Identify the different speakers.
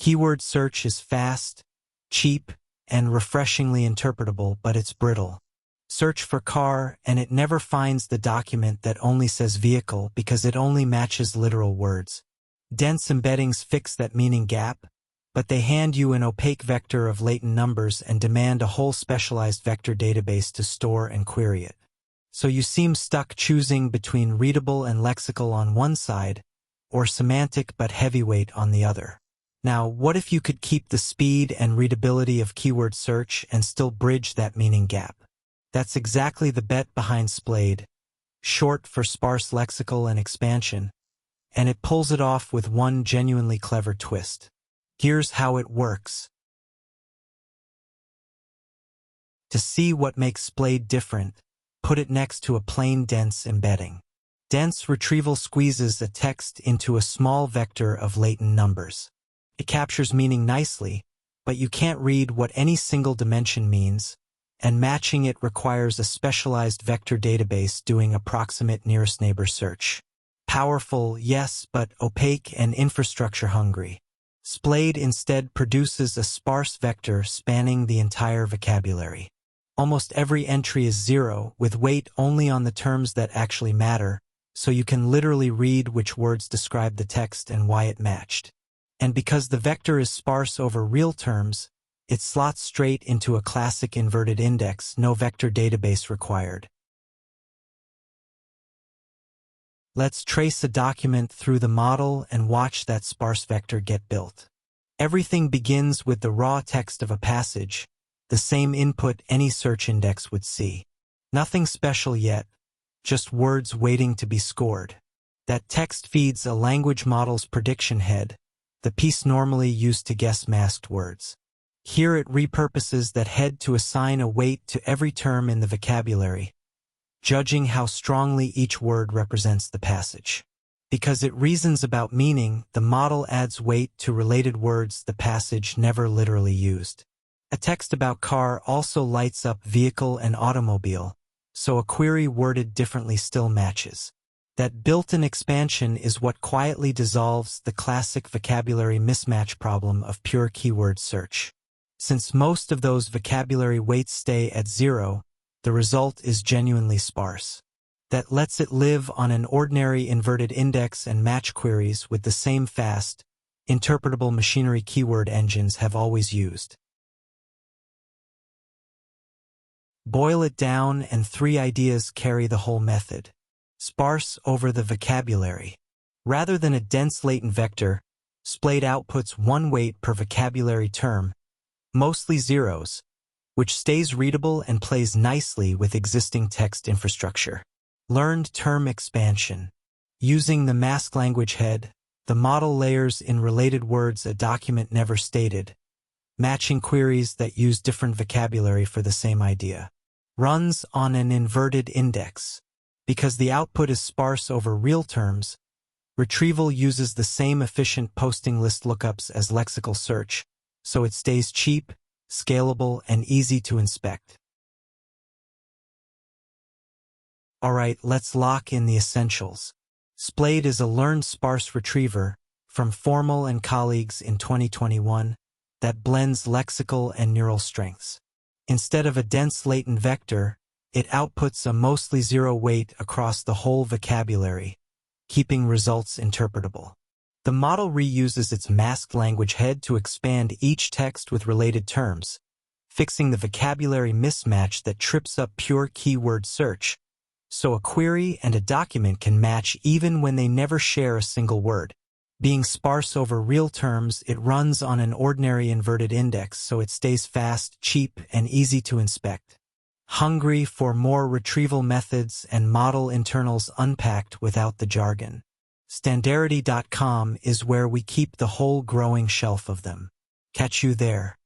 Speaker 1: Keyword search is fast, cheap, and refreshingly interpretable, but it's brittle. Search for car, and it never finds the document that only says vehicle because it only matches literal words. Dense embeddings fix that meaning gap, but they hand you an opaque vector of latent numbers and demand a whole specialized vector database to store and query it. So you seem stuck choosing between readable and lexical on one side, or semantic but heavyweight on the other. Now, what if you could keep the speed and readability of keyword search and still bridge that meaning gap? That's exactly the bet behind Splade, short for Sparse Lexical and Expansion, and it pulls it off with one genuinely clever twist. Here's how it works. To see what makes Splade different, put it next to a plain dense embedding. Dense retrieval squeezes a text into a small vector of latent numbers. It captures meaning nicely, but you can't read what any single dimension means, and matching it requires a specialized vector database doing approximate nearest neighbor search. Powerful, yes, but opaque and infrastructure hungry. Splade instead produces a sparse vector spanning the entire vocabulary. Almost every entry is zero, with weight only on the terms that actually matter, so you can literally read which words describe the text and why it matched. And because the vector is sparse over real terms, it slots straight into a classic inverted index, no vector database required. Let's trace a document through the model and watch that sparse vector get built. Everything begins with the raw text of a passage, the same input any search index would see. Nothing special yet, just words waiting to be scored. That text feeds a language model's prediction head, the piece normally used to guess masked words. Here it repurposes that head to assign a weight to every term in the vocabulary, judging how strongly each word represents the passage. Because it reasons about meaning, the model adds weight to related words the passage never literally used. A text about car also lights up vehicle and automobile, so a query worded differently still matches. That built-in expansion is what quietly dissolves the classic vocabulary mismatch problem of pure keyword search. Since most of those vocabulary weights stay at zero, the result is genuinely sparse. That lets it live on an ordinary inverted index and match queries with the same fast, interpretable machinery keyword engines have always used. Boil it down and three ideas carry the whole method. Sparse over the vocabulary. Rather than a dense latent vector, Splade outputs one weight per vocabulary term, mostly zeros, which stays readable and plays nicely with existing text infrastructure. Learned term expansion. Using the mask language head, the model layers in related words a document never stated, matching queries that use different vocabulary for the same idea. Runs on an inverted index. Because the output is sparse over real terms, retrieval uses the same efficient posting list lookups as lexical search, so it stays cheap, scalable, and easy to inspect. Alright, let's lock in the essentials. Splade is a learned sparse retriever from Formal and colleagues in 2021 that blends lexical and neural strengths. Instead of a dense latent vector, it outputs a mostly zero weight across the whole vocabulary, keeping results interpretable. The model reuses its masked language head to expand each text with related terms, fixing the vocabulary mismatch that trips up pure keyword search, so a query and a document can match even when they never share a single word. Being sparse over real terms, it runs on an ordinary inverted index, so it stays fast, cheap, and easy to inspect. Hungry for more retrieval methods and model internals unpacked without the jargon? Standarity.com is where we keep the whole growing shelf of them. Catch you there.